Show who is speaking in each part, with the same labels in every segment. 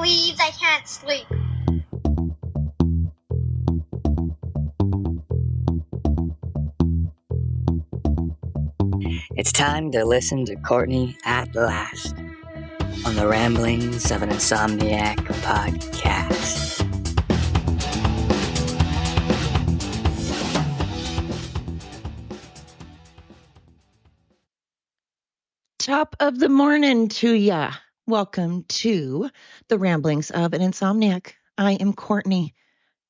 Speaker 1: believes I can't sleep.
Speaker 2: It's time to listen to Courtney at last on the Ramblings of an Insomniac podcast.
Speaker 3: Top of the morning to ya. Welcome to the Ramblings of an Insomniac. I am Courtney.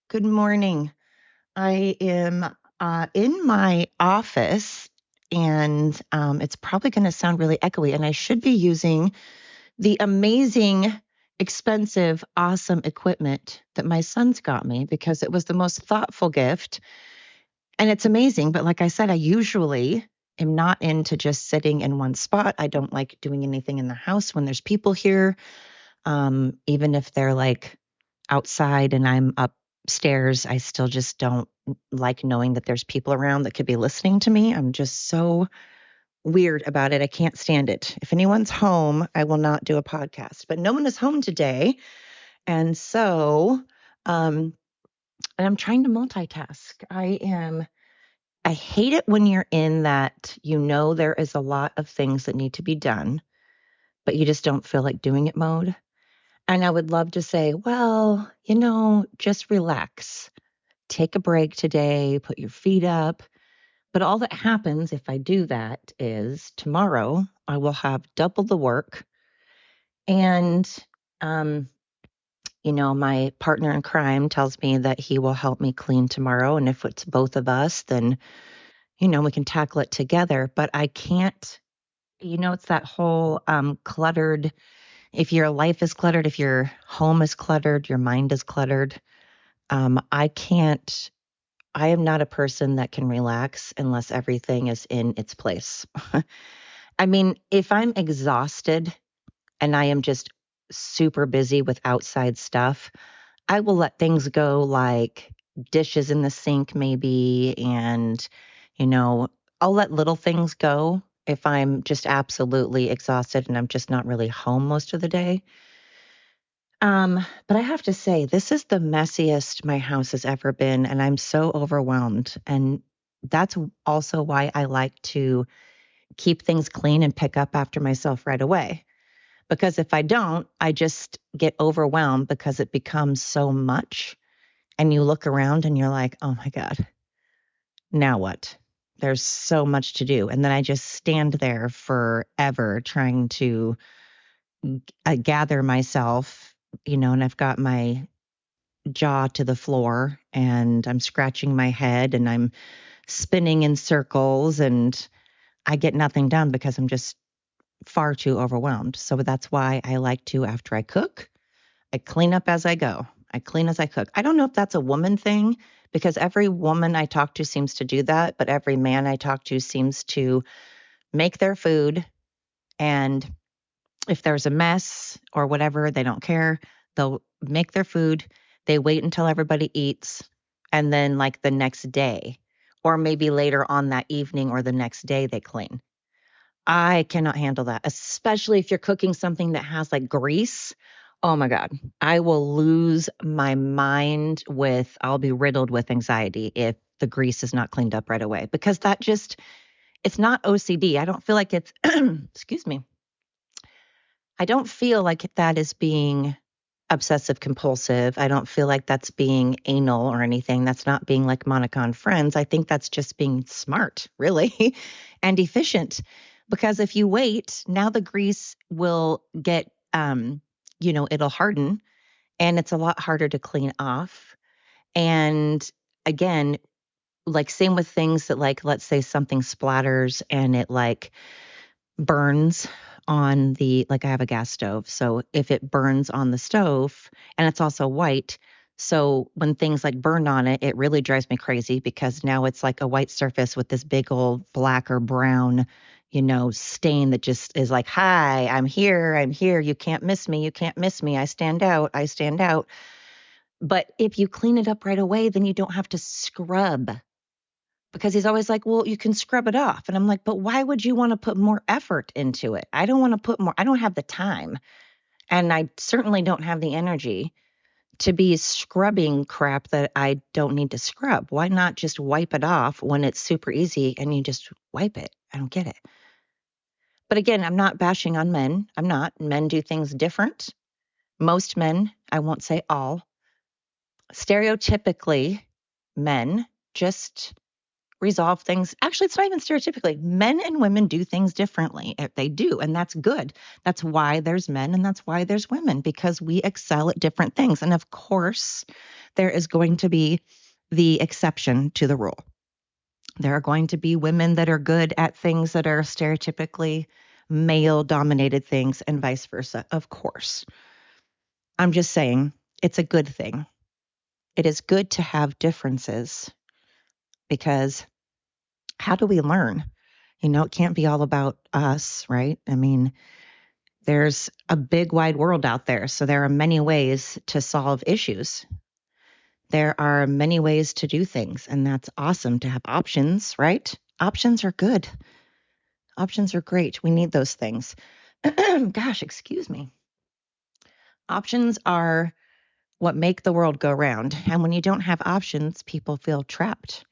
Speaker 3: Good morning. I am in my office, and it's probably going to sound really echoey, and I should be using the amazing, expensive, awesome equipment that my sons got me because it was the most thoughtful gift. And it's amazing. But like I said, I usually am not into just sitting in one spot. I don't like doing anything in the house when there's people here. Even if they're like outside and I'm upstairs, I still just don't like knowing that there's people around that could be listening to me. I'm just so weird about it. I can't stand it. If anyone's home, I will not do a podcast. But no one is home today. And so, and I'm trying to multitask. I hate it when you're in that, there is a lot of things that need to be done, but you just don't feel like doing it mode. And I would love to say, well, just relax, take a break today, put your feet up. But all that happens if I do that is tomorrow I will have double the work. And, my partner in crime tells me that he will help me clean tomorrow. And if it's both of us, then we can tackle it together, but I can't, it's that whole cluttered. If your life is cluttered, if your home is cluttered, your mind is cluttered. I am not a person that can relax unless everything is in its place. I mean, if I'm exhausted and I am just super busy with outside stuff, I will let things go like dishes in the sink maybe, and, I'll let little things go if I'm just absolutely exhausted and I'm just not really home most of the day. But I have to say, this is the messiest my house has ever been, and I'm so overwhelmed. And that's also why I like to keep things clean and pick up after myself right away. Because if I don't, I just get overwhelmed because it becomes so much. And you look around and you're like, oh my God, now what? There's so much to do. And then I just stand there forever trying to gather myself, and I've got my jaw to the floor and I'm scratching my head and I'm spinning in circles and I get nothing done because I'm just far too overwhelmed. So that's why I like to, after I cook, I clean up as I go. I clean as I cook. I don't know if that's a woman thing because every woman I talk to seems to do that, but every man I talk to seems to make their food, and if there's a mess or whatever, they don't care. They'll make their food. They wait until everybody eats, and then like the next day or maybe later on that evening or the next day they clean. I cannot handle that, especially if you're cooking something that has like grease. Oh my God, I will lose my mind I'll be riddled with anxiety if the grease is not cleaned up right away because it's not OCD. I don't feel like it's, excuse me. I don't feel like that is being obsessive compulsive. I don't feel like that's being anal or anything. That's not being like Monica and Friends. I think that's just being smart, really, and efficient. Because if you wait, now the grease will get, it'll harden and it's a lot harder to clean off. And again, like same with things that like, let's say something splatters and it like burns on like I have a gas stove. So if it burns on the stove and it's also white, so when things like burn on it, it really drives me crazy because now it's like a white surface with this big old black or brown, stain that just is like, hi, I'm here. I'm here. You can't miss me. You can't miss me. I stand out. I stand out. But if you clean it up right away, then you don't have to scrub, because he's always like, well, you can scrub it off. And I'm like, but why would you want to put more effort into it? I don't want to put more. I don't have the time. And I certainly don't have the energy to be scrubbing crap that I don't need to scrub. Why not just wipe it off when it's super easy and you just wipe it? I don't get it. But again, I'm not bashing on men. I'm not. Men do things different. Most men, I won't say all, stereotypically, men just resolve things. Actually, it's not even stereotypically. Men and women do things differently. They do, and that's good. That's why there's men and that's why there's women, because we excel at different things. And of course, there is going to be the exception to the rule. There are going to be women that are good at things that are stereotypically male-dominated things and vice versa, of course. I'm just saying it's a good thing. It is good to have differences because how do we learn? It can't be all about us, right? I mean, there's a big wide world out there. So there are many ways to solve issues. There are many ways to do things, and that's awesome to have options, right? Options are good. Options are great. We need those things. Gosh, excuse me. Options are what make the world go round. And when you don't have options, people feel trapped.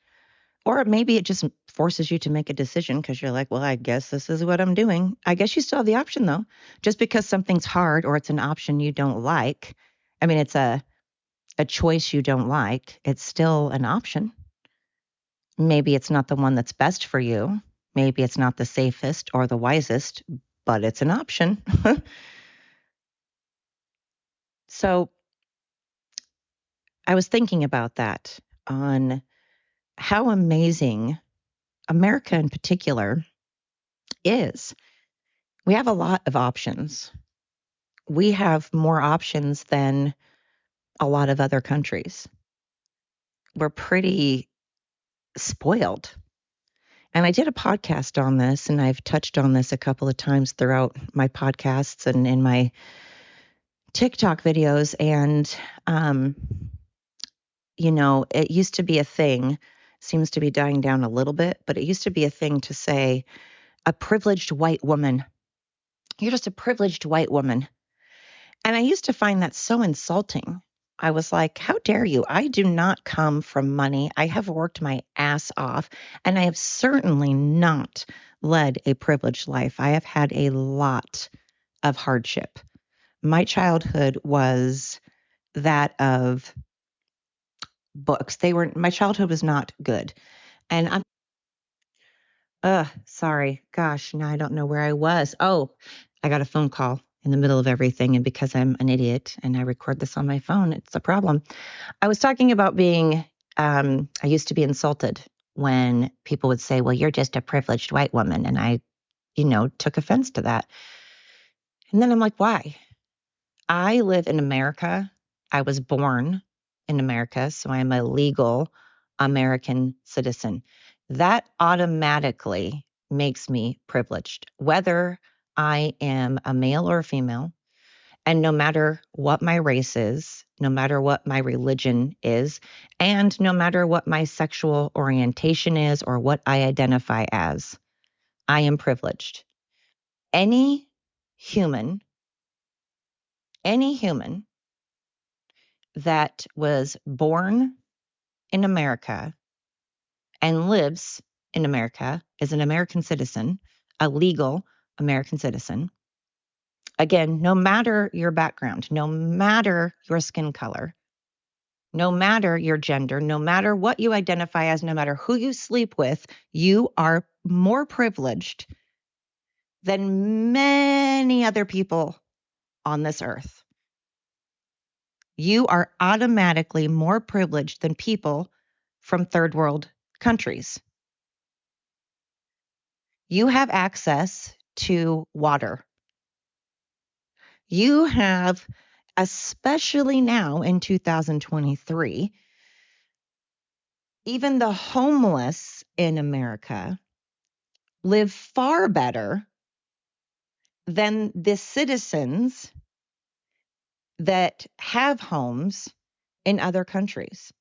Speaker 3: Or maybe it just forces you to make a decision because you're like, well, I guess this is what I'm doing. I guess you still have the option, though. Just because something's hard or it's an option you don't like, I mean, it's a choice you don't like, it's still an option. Maybe it's not the one that's best for you. Maybe it's not the safest or the wisest, but it's an option. So I was thinking about that on how amazing America in particular is. We have a lot of options. We have more options than a lot of other countries. We're pretty spoiled. And I did a podcast on this, and I've touched on this a couple of times throughout my podcasts and in my TikTok videos. And, it used to be a thing, seems to be dying down a little bit, but it used to be a thing to say, a privileged white woman. You're just a privileged white woman. And I used to find that so insulting. I was like, how dare you? I do not come from money. I have worked my ass off, and I have certainly not led a privileged life. I have had a lot of hardship. My childhood was that of books. My childhood was not good. And sorry. Gosh, now I don't know where I was. Oh, I got a phone call in the middle of everything. And because I'm an idiot and I record this on my phone, it's a problem. I was talking about I used to be insulted when people would say, well, you're just a privileged white woman. And I, took offense to that. And then I'm like, why? I live in America. I was born in America, so I am a legal American citizen. That automatically makes me privileged, whether I am a male or a female. And no matter what my race is, no matter what my religion is, and no matter what my sexual orientation is or what I identify as, I am privileged. Any human, any human that was born in America and lives in America is an American citizen, a legal American citizen. Again, no matter your background, no matter your skin color, no matter your gender, no matter what you identify as, no matter who you sleep with, you are more privileged than many other people on this earth. You are automatically more privileged than people from third world countries. You have access to water. You have, especially now in 2023, even the homeless in America live far better than the citizens that have homes in other countries.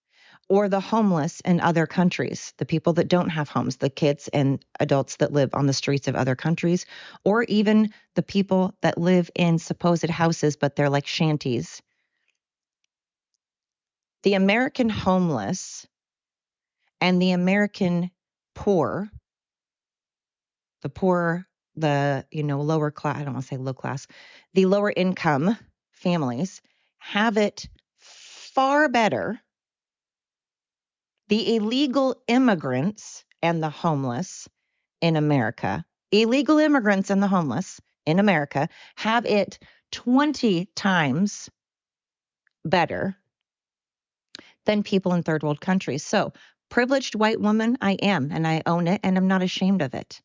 Speaker 3: or the homeless in other countries, the people that don't have homes, the kids and adults that live on the streets of other countries, or even the people that live in supposed houses, but they're like shanties. The American homeless and the American poor, the poor, the, lower class, I don't want to say low class, the lower income families have it far better. The illegal immigrants and the homeless in America, illegal immigrants and the homeless in America have it 20 times better than people in third world countries. So, privileged white woman, I am, and I own it, and I'm not ashamed of it.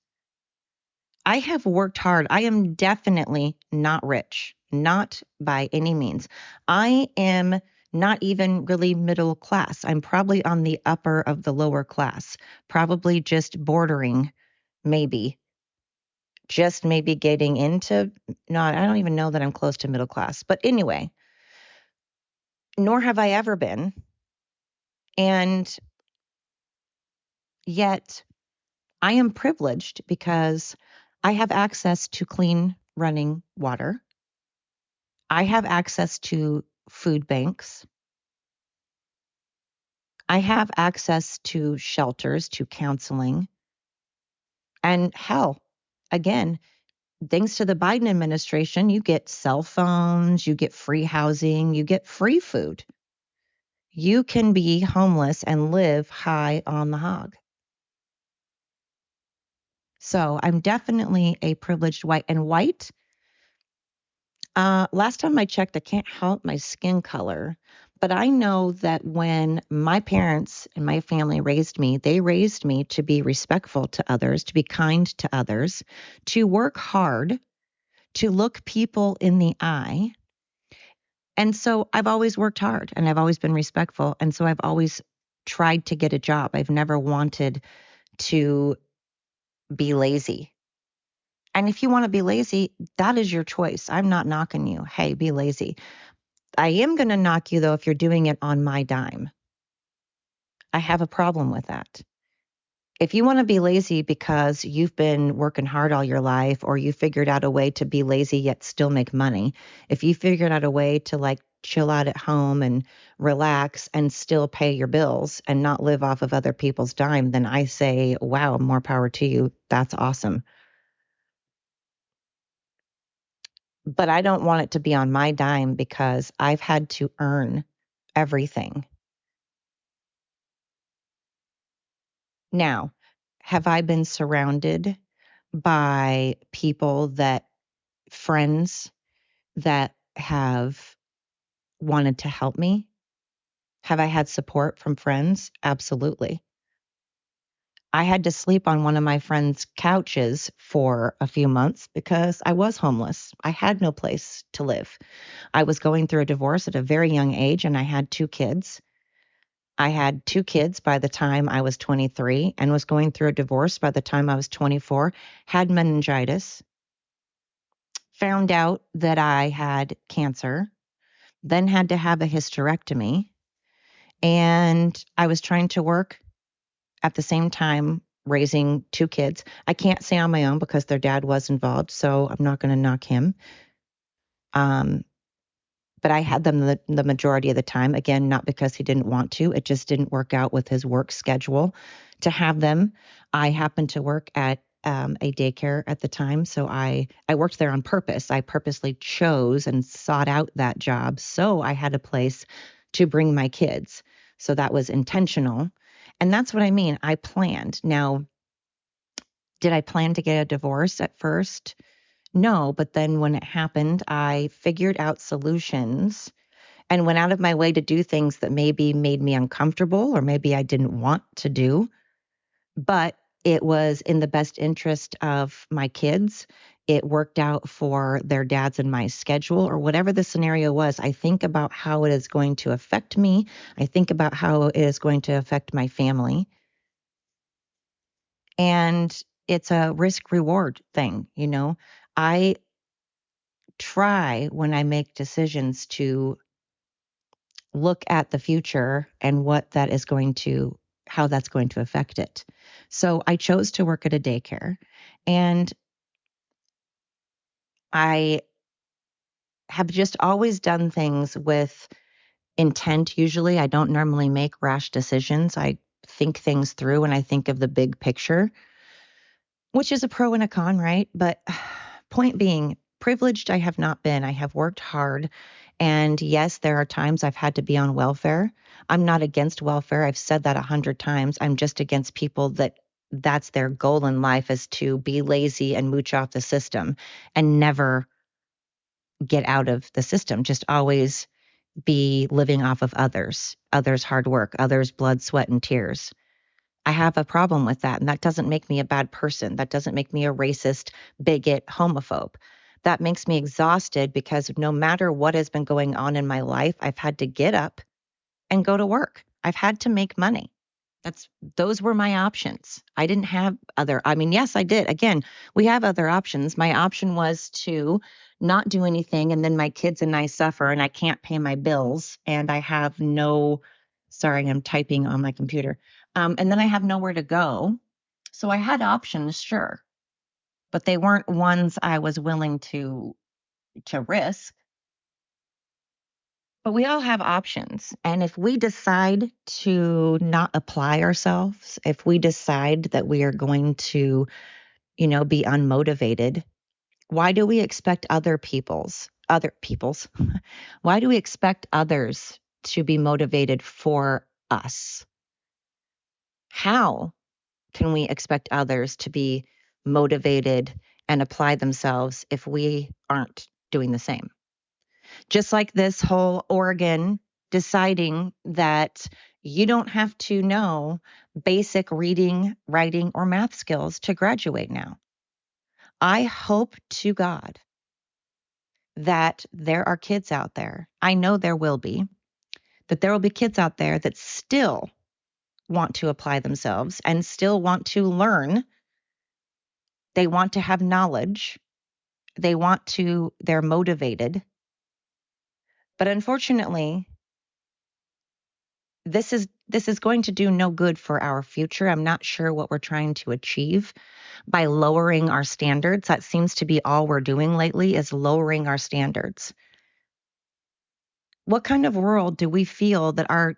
Speaker 3: I have worked hard. I am definitely not rich, not by any means. I am not even really middle class. I'm probably on the upper of the lower class, probably just bordering, maybe, just maybe getting into, not, I don't even know that I'm close to middle class. But anyway, nor have I ever been. And yet I am privileged because I have access to clean running water. I have access to food banks. I have access to shelters, to counseling. And hell, again, thanks to the Biden administration, you get cell phones, you get free housing, you get free food. You can be homeless and live high on the hog. So I'm definitely a privileged white. And white, last time I checked, I can't help my skin color. But I know that when my parents and my family raised me, they raised me to be respectful to others, to be kind to others, to work hard, to look people in the eye. And so I've always worked hard and I've always been respectful. And so I've always tried to get a job. I've never wanted to be lazy. And if you want to be lazy, that is your choice. I'm not knocking you. Hey, be lazy. I am going to knock you, though, if you're doing it on my dime. I have a problem with that. If you want to be lazy because you've been working hard all your life, or you figured out a way to be lazy yet still make money, if you figured out a way to like chill out at home and relax and still pay your bills and not live off of other people's dime, then I say, wow, more power to you. That's awesome. But I don't want it to be on my dime because I've had to earn everything. Now, have I been surrounded by people friends that have wanted to help me? Have I had support from friends? Absolutely. I had to sleep on one of my friend's couches for a few months because I was homeless. I had no place to live. I was going through a divorce at a very young age, and I had 2 kids. I had 2 kids by the time I was 23 and was going through a divorce by the time I was 24, had meningitis, found out that I had cancer, then had to have a hysterectomy. And I was trying to work at the same time raising 2 kids. I can't say on my own because their dad was involved, so I'm not going to knock him. Um, but I had them the majority of the time. Again, not because he didn't want to. It just didn't work out with his work schedule to have them. I happened to work at a daycare at the time, so I worked there on purpose. I purposely chose and sought out that job, so I had a place to bring my kids. So that was intentional. And that's what I mean. I planned. Now, did I plan to get a divorce at first? No, but then when it happened, I figured out solutions and went out of my way to do things that maybe made me uncomfortable or maybe I didn't want to do, but it was in the best interest of my kids. It worked out for their dads and my schedule, or whatever the scenario was. I think about how it is going to affect me. I think about how it is going to affect my family. And it's a risk reward thing. I try when I make decisions to look at the future and how that's going to affect it. So I chose to work at a daycare, and I have just always done things with intent. Usually I don't normally make rash decisions. I think things through and I think of the big picture, which is a pro and a con, right? But point being, privileged I have not been. I have worked hard. And yes, there are times I've had to be on welfare. I'm not against welfare. I've said that 100 times. I'm just against people that's their goal in life, is to be lazy and mooch off the system and never get out of the system. Just always be living off of others' hard work, others' blood, sweat, and tears. I have a problem with that. And that doesn't make me a bad person. That doesn't make me a racist, bigot, homophobe. That makes me exhausted because no matter what has been going on in my life, I've had to get up and go to work. I've had to make money. Those were my options. I didn't have yes, I did. Again, we have other options. My option was to not do anything, and then my kids and I suffer and I can't pay my bills, and I have sorry, I'm typing on my computer. And then I have nowhere to go. So I had options, sure, but they weren't ones I was willing to risk. But we all have options. And if we decide to not apply ourselves, if we decide that we are going to, be unmotivated, why do we expect why do we expect others to be motivated for us? How can we expect others to be motivated and apply themselves if we aren't doing the same? Just like this whole Oregon deciding that you don't have to know basic reading, writing, or math skills to graduate now. I hope to God that there are kids out there, I know there will be, that there will be kids out there that still want to apply themselves and still want to learn. They want to have knowledge. They're motivated. But unfortunately, this is going to do no good for our future. I'm not sure what we're trying to achieve by lowering our standards. That seems to be all we're doing lately, is lowering our standards. What kind of world do we feel that our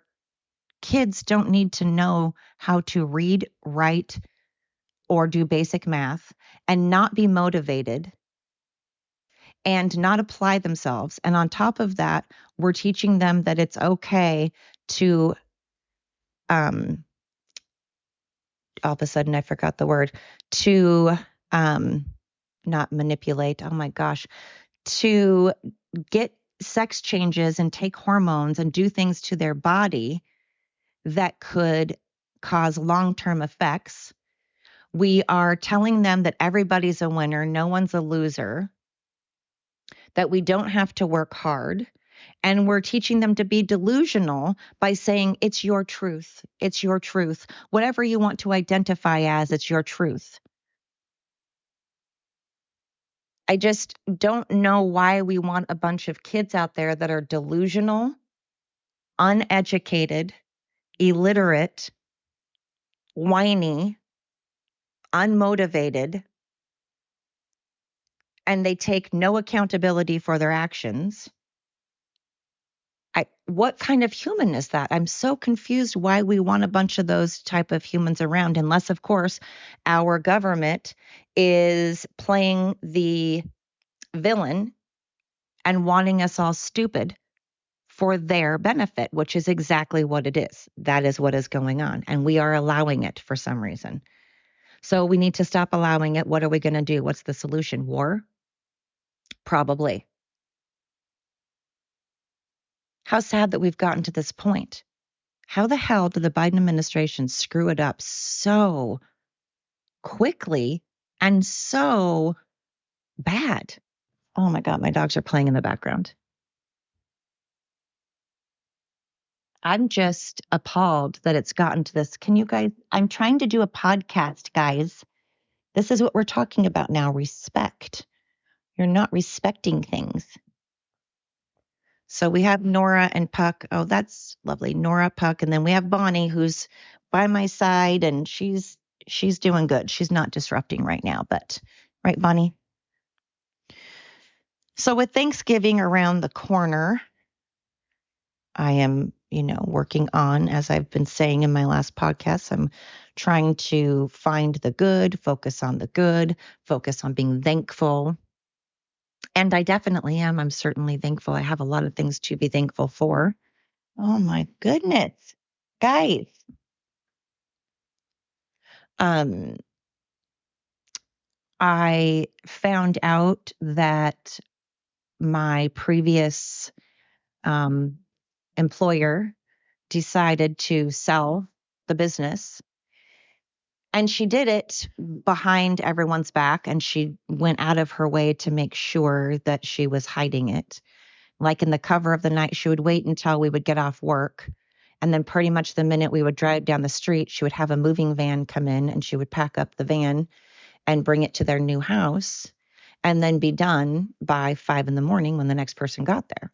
Speaker 3: kids don't need to know how to read, write, or do basic math and not be motivated and not apply themselves? And on top of that, we're teaching them that it's okay to all of a sudden I forgot the word, to not manipulate, oh my gosh, to get sex changes and take hormones and do things to their body that could cause long-term effects. We are telling them that everybody's a winner, no one's a loser, that we don't have to work hard. And we're teaching them to be delusional by saying, it's your truth. It's your truth. Whatever you want to identify as, it's your truth. I just don't know why we want a bunch of kids out there that are delusional, uneducated, illiterate, whiny, unmotivated, and they take no accountability for their actions. What kind of human is that? I'm so confused why we want a bunch of those type of humans around, unless, of course, our government is playing the villain and wanting us all stupid for their benefit, which is exactly what it is. That is what is going on. And we are allowing it for some reason. So we need to stop allowing it. What are we going to do? What's the solution? War? Probably. How sad that we've gotten to this point. How the hell did the Biden administration screw it up so quickly and so bad? Oh my God, my dogs are playing in the background. I'm just appalled that it's gotten to this. Can you guys, I'm trying to do a podcast, guys. This is what we're talking about now, respect. You're not respecting things. So we have Nora and Puck. Oh, that's lovely. Nora, Puck, and then we have Bonnie, who's by my side, and she's doing good. She's not disrupting right now, but right, Bonnie. So with Thanksgiving around the corner, I am, working on, as I've been saying in my last podcast, I'm trying to find the good, focus on the good, focus on being thankful. And I definitely am. I'm certainly thankful. I have a lot of things to be thankful for. Oh my goodness. Guys. Um, I found out that my previous um, employer decided to sell the business. And she did it behind everyone's back, and she went out of her way to make sure that she was hiding it. Like in the cover of the night, she would wait until we would get off work. And then pretty much the minute we would drive down the street, she would have a moving van come in and she would pack up the van and bring it to their new house and then be done by 5 a.m. when the next person got there.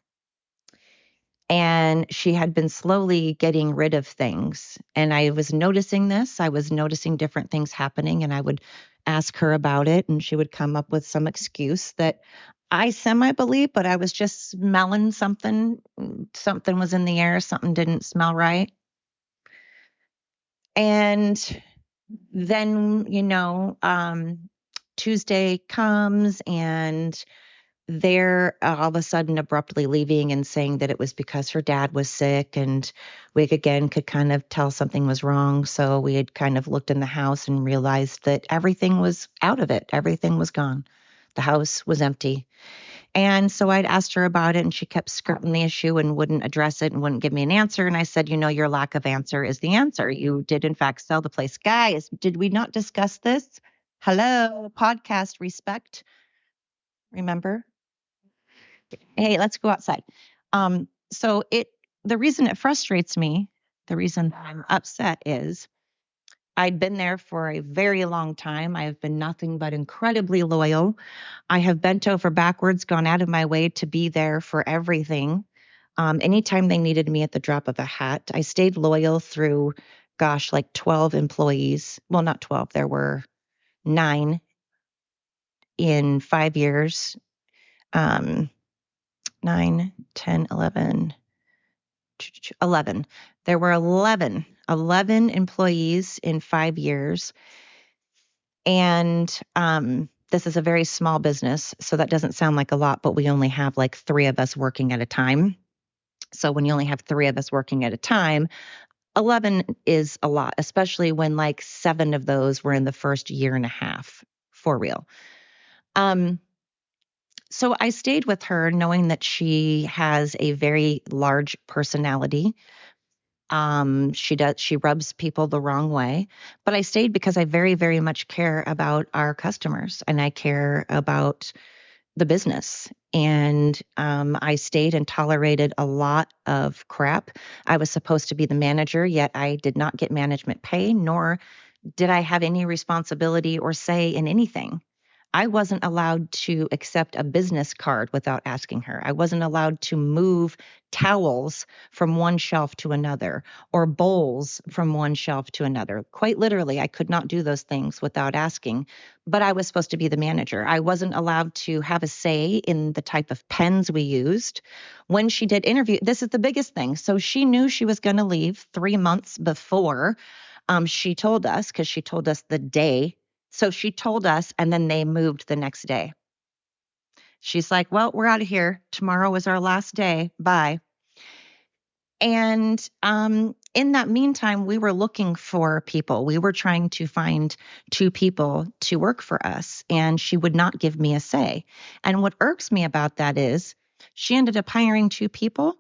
Speaker 3: And she had been slowly getting rid of things. And I was noticing this. I was noticing different things happening, and I would ask her about it, and she would come up with some excuse that I semi believe, but I was just smelling something. Something was in the air, something didn't smell right. And then, Tuesday comes and they're all of a sudden abruptly leaving and saying that it was because her dad was sick, and we again could kind of tell something was wrong. So we had kind of looked in the house and realized that everything was out of it. Everything was gone. The house was empty. And so I'd asked her about it, and she kept skirting the issue and wouldn't address it and wouldn't give me an answer. And I said, your lack of answer is the answer. You did, in fact, sell the place. Guys, did we not discuss this? Hello, podcast respect. Remember? Hey, let's go outside. So the reason it frustrates me, the reason I'm upset is I'd been there for a very long time. I have been nothing but incredibly loyal. I have bent over backwards, gone out of my way to be there for everything. Anytime they needed me at the drop of a hat, I stayed loyal through, like 12 employees. Well, not 12, there were 9 in 5 years. 9, 10, 11. 11. There were 11 employees in 5 years. And this is a very small business, so that doesn't sound like a lot, but we only have like 3 of us working at a time. So when you only have 3 of us working at a time, 11 is a lot, especially when like 7 of those were in the first year and a half, for real. So I stayed with her knowing that she has a very large personality. She rubs people the wrong way, but I stayed because I very, very much care about our customers and I care about the business. And I stayed and tolerated a lot of crap. I was supposed to be the manager, yet I did not get management pay, nor did I have any responsibility or say in anything. I wasn't allowed to accept a business card without asking her. I wasn't allowed to move towels from one shelf to another or bowls from one shelf to another. Quite literally, I could not do those things without asking, but I was supposed to be the manager. I wasn't allowed to have a say in the type of pens we used. When she did interview, this is the biggest thing. So she knew she was going to leave 3 months before she told us, because she told us the day. So she told us, and then they moved the next day. She's like, well, we're out of here. Tomorrow is our last day. Bye. And in that meantime, we were looking for people. We were trying to find 2 people to work for us, and she would not give me a say. And what irks me about that is she ended up hiring 2 people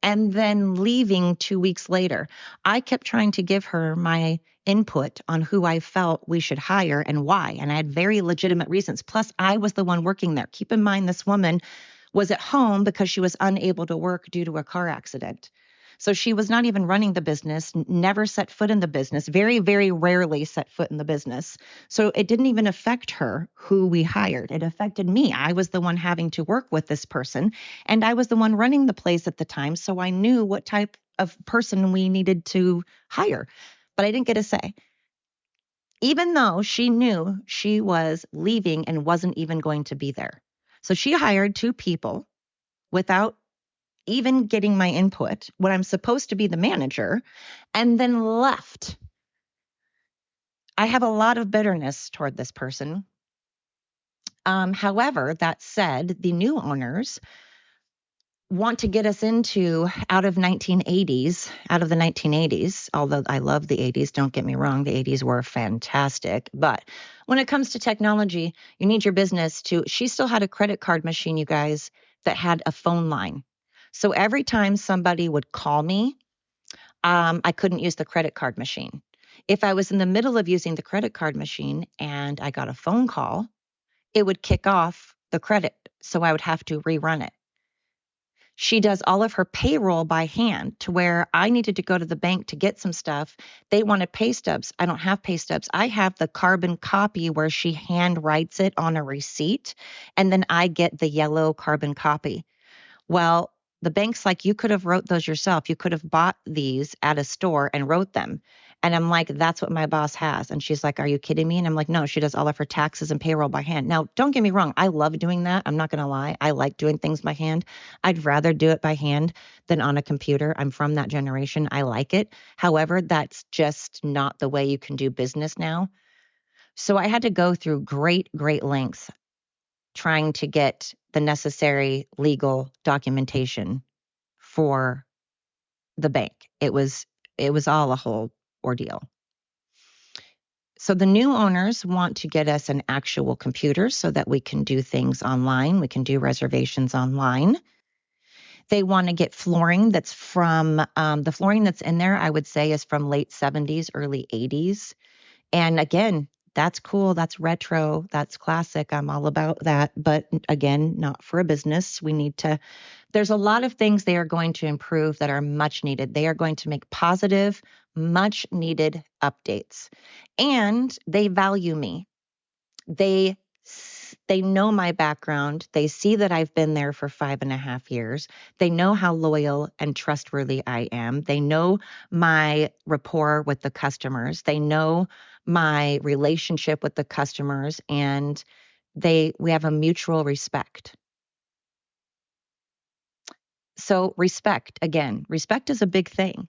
Speaker 3: and then leaving 2 weeks later. I kept trying to give her my input on who I felt we should hire and why. And I had very legitimate reasons. Plus, I was the one working there. Keep in mind, this woman was at home because she was unable to work due to a car accident. So she was not even running the business, never set foot in the business, very, very rarely set foot in the business. So it didn't even affect her who we hired. It affected me. I was the one having to work with this person, and I was the one running the place at the time. So I knew what type of person we needed to hire, but I didn't get a say. Even though she knew she was leaving and wasn't even going to be there. So she hired 2 people without even getting my input when I'm supposed to be the manager, and then left. I have a lot of bitterness toward this person. However, that said, the new owners want to get us into out of the 1980s, although I love the 80s, don't get me wrong, the 80s were fantastic. But when it comes to technology, you need your business to, she still had a credit card machine, you guys, that had a phone line. So every time somebody would call me, I couldn't use the credit card machine. If I was in the middle of using the credit card machine and I got a phone call, it would kick off the credit. So I would have to rerun it. She does all of her payroll by hand to where I needed to go to the bank to get some stuff. They wanted pay stubs. I don't have pay stubs. I have the carbon copy where she hand writes it on a receipt, and then I get the yellow carbon copy. Well, the bank's like, you could have wrote those yourself. You could have bought these at a store and wrote them. And I'm like, that's what my boss has. And she's like, are you kidding me? And I'm like, no, she does all of her taxes and payroll by hand. Now, don't get me wrong. I love doing that. I'm not going to lie. I like doing things by hand. I'd rather do it by hand than on a computer. I'm from that generation. I like it. However, that's just not the way you can do business now. So I had to go through great, great lengths trying to get the necessary legal documentation for the bank. It was all a whole ordeal. So the new owners want to get us an actual computer so that we can do things online. We can do reservations online. They want to get flooring that's from the flooring that's in there, I would say, is from late 70s, early 80s. And again, that's cool. That's retro. That's classic. I'm all about that. But again, not for a business. We need to, there's a lot of things they are going to improve that are much needed. They are going to make positive, much needed updates. And they value me. They know my background. They see that I've been there for 5.5 years. They know how loyal and trustworthy I am. They know my rapport with the customers. They know my relationship with the customers, and we have a mutual respect. So respect, again, respect is a big thing.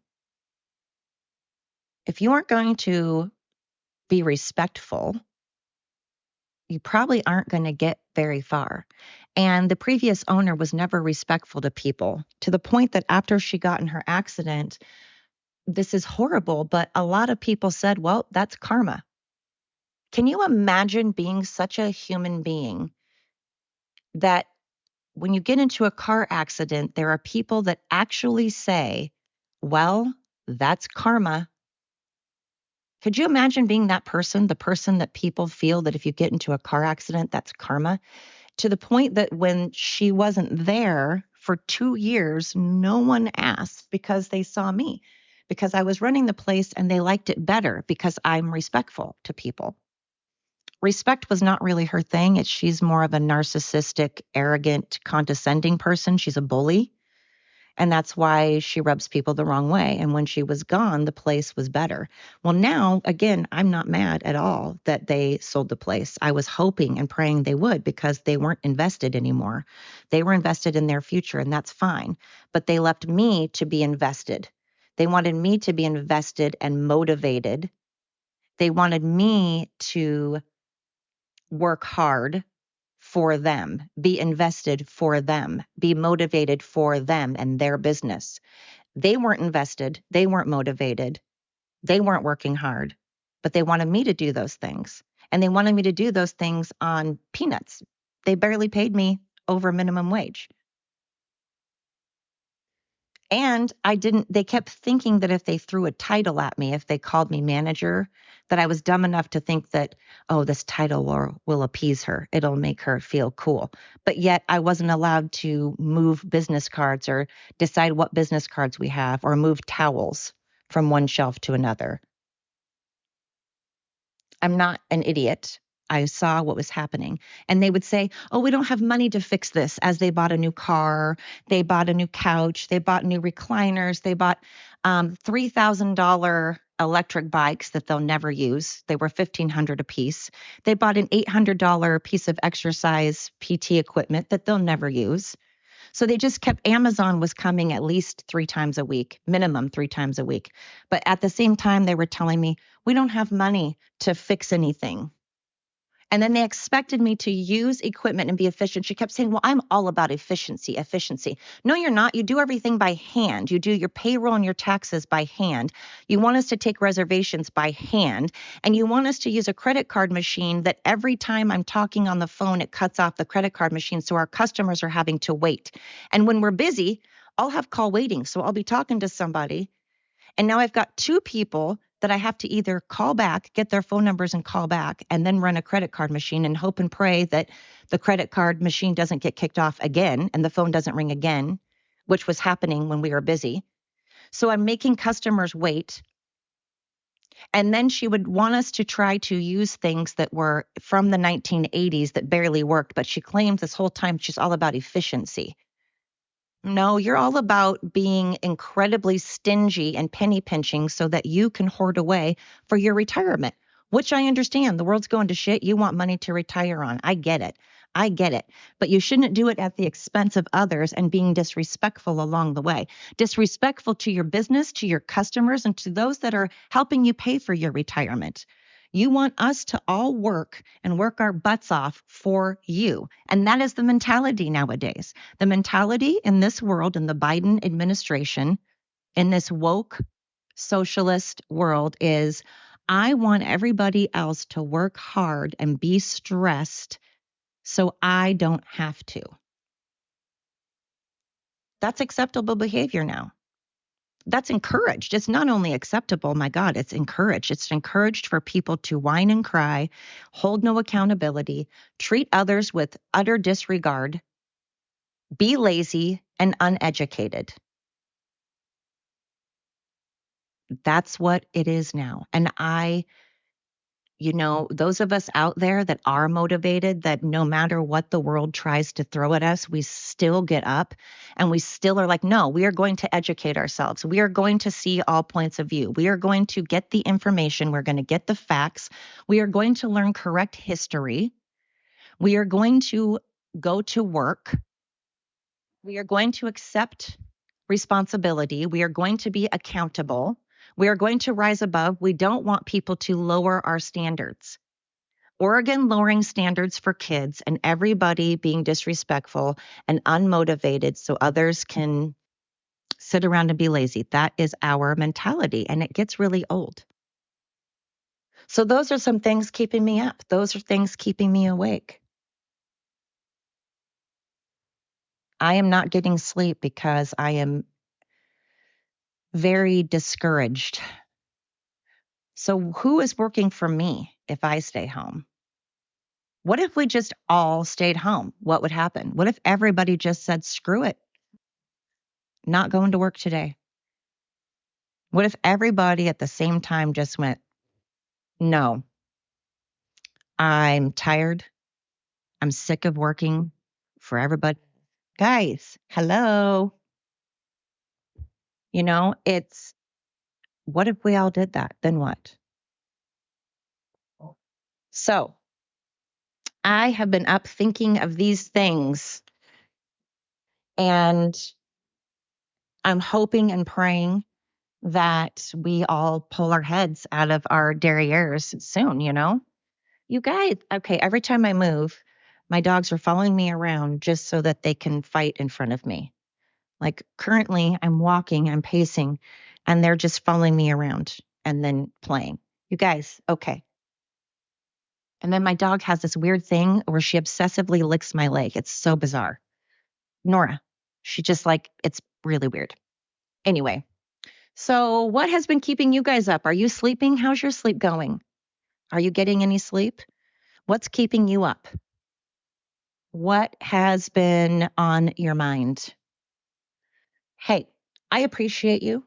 Speaker 3: If you aren't going to be respectful, you probably aren't going to get very far. And the previous owner was never respectful to people, to the point that after she got in her accident, this is horrible, but a lot of people said, well, that's karma. Can you imagine being such a human being that when you get into a car accident, there are people that actually say, well, that's karma. Could you imagine being that person, the person that people feel that if you get into a car accident, that's karma? To the point that when she wasn't there for 2 years, no one asked because they saw me, because I was running the place and they liked it better because I'm respectful to people. Respect was not really her thing. She's more of a narcissistic, arrogant, condescending person. She's a bully. And that's why she rubs people the wrong way. And when she was gone, the place was better. Well, now, again, I'm not mad at all that they sold the place. I was hoping and praying they would because they weren't invested anymore. They were invested in their future, and that's fine. But they left me to be invested. They wanted me to be invested and motivated. They wanted me to work hard for them, be invested for them, be motivated for them and their business. They weren't invested. They weren't motivated. They weren't working hard, but they wanted me to do those things. And they wanted me to do those things on peanuts. They barely paid me over minimum wage. And they kept thinking that if they threw a title at me, if they called me manager, that I was dumb enough to think that, oh, this title will appease her. It'll make her feel cool. But yet I wasn't allowed to move business cards or decide what business cards we have or move towels from one shelf to another. I'm not an idiot. I saw what was happening. And they would say, oh, we don't have money to fix this, as they bought a new car, they bought a new couch, they bought new recliners, they bought $3,000 electric bikes that they'll never use. They were $1,500 a piece. They bought an $800 piece of exercise PT equipment that they'll never use. So they just kept, Amazon was coming at least 3 times a week, minimum 3 times a week. But at the same time, they were telling me, we don't have money to fix anything. And then they expected me to use equipment and be efficient. She kept saying, well, I'm all about efficiency, efficiency. No, you're not. You do everything by hand. You do your payroll and your taxes by hand. You want us to take reservations by hand. And you want us to use a credit card machine that every time I'm talking on the phone, it cuts off the credit card machine. So our customers are having to wait. And when we're busy, I'll have call waiting. So I'll be talking to somebody. And now I've got 2 people that I have to either call back, get their phone numbers and call back, and then run a credit card machine and hope and pray that the credit card machine doesn't get kicked off again and the phone doesn't ring again, which was happening when we were busy. So I'm making customers wait. And then she would want us to try to use things that were from the 1980s that barely worked, but she claims this whole time she's all about efficiency. No, you're all about being incredibly stingy and penny pinching so that you can hoard away for your retirement, which I understand. The world's going to shit. You want money to retire on. I get it. I get it. But you shouldn't do it at the expense of others and being disrespectful along the way. Disrespectful to your business, to your customers, and to those that are helping you pay for your retirement. You want us to all work and work our butts off for you. And that is the mentality nowadays. The mentality in this world, in the Biden administration, in this woke socialist world is, I want everybody else to work hard and be stressed so I don't have to. That's acceptable behavior now. That's encouraged. It's not only acceptable, my God, it's encouraged. It's encouraged for people to whine and cry, hold no accountability, treat others with utter disregard, be lazy and uneducated. That's what it is now. And those of us out there that are motivated, that no matter what the world tries to throw at us, we still get up and we still are like, no, we are going to educate ourselves. We are going to see all points of view. We are going to get the information. We're going to get the facts. We are going to learn correct history. We are going to go to work. We are going to accept responsibility. We are going to be accountable. We are going to rise above. We don't want people to lower our standards. Oregon lowering standards for kids and everybody being disrespectful and unmotivated so others can sit around and be lazy. That is our mentality, and it gets really old. So those are some things keeping me up. Those are things keeping me awake. I am not getting sleep because I am very discouraged. So who is working for me if I stay home? What if we just all stayed home? What would happen? What if everybody just said, screw it, not going to work today? What if everybody at the same time just went, no, I'm tired. I'm sick of working for everybody. Guys, hello. It's, what if we all did that? Then what? So I have been up thinking of these things, and I'm hoping and praying that we all pull our heads out of our derrieres soon. You guys, okay, every time I move, my dogs are following me around just so that they can fight in front of me. Like currently, I'm walking, I'm pacing, and they're just following me around and then playing. You guys, okay. And then my dog has this weird thing where she obsessively licks my leg. It's so bizarre. Nora, she just it's really weird. Anyway, so what has been keeping you guys up? Are you sleeping? How's your sleep going? Are you getting any sleep? What's keeping you up? What has been on your mind? Hey, I appreciate you.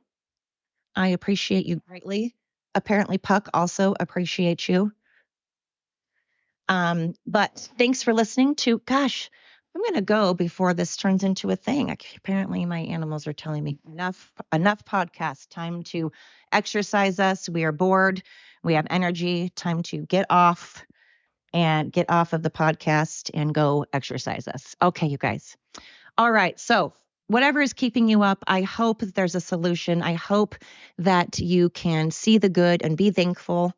Speaker 3: I appreciate you greatly. Apparently, Puck also appreciates you. But thanks for listening to, gosh, I'm going to go before this turns into a thing. Apparently, my animals are telling me enough podcast, time to exercise us. We are bored. We have energy, time to get off of the podcast and go exercise us. Okay, you guys. All right. So, whatever is keeping you up, I hope that there's a solution. I hope that you can see the good and be thankful.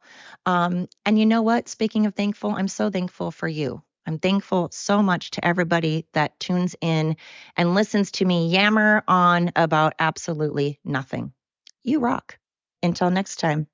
Speaker 3: And you know what? Speaking of thankful, I'm so thankful for you. I'm thankful so much to everybody that tunes in and listens to me yammer on about absolutely nothing. You rock. Until next time.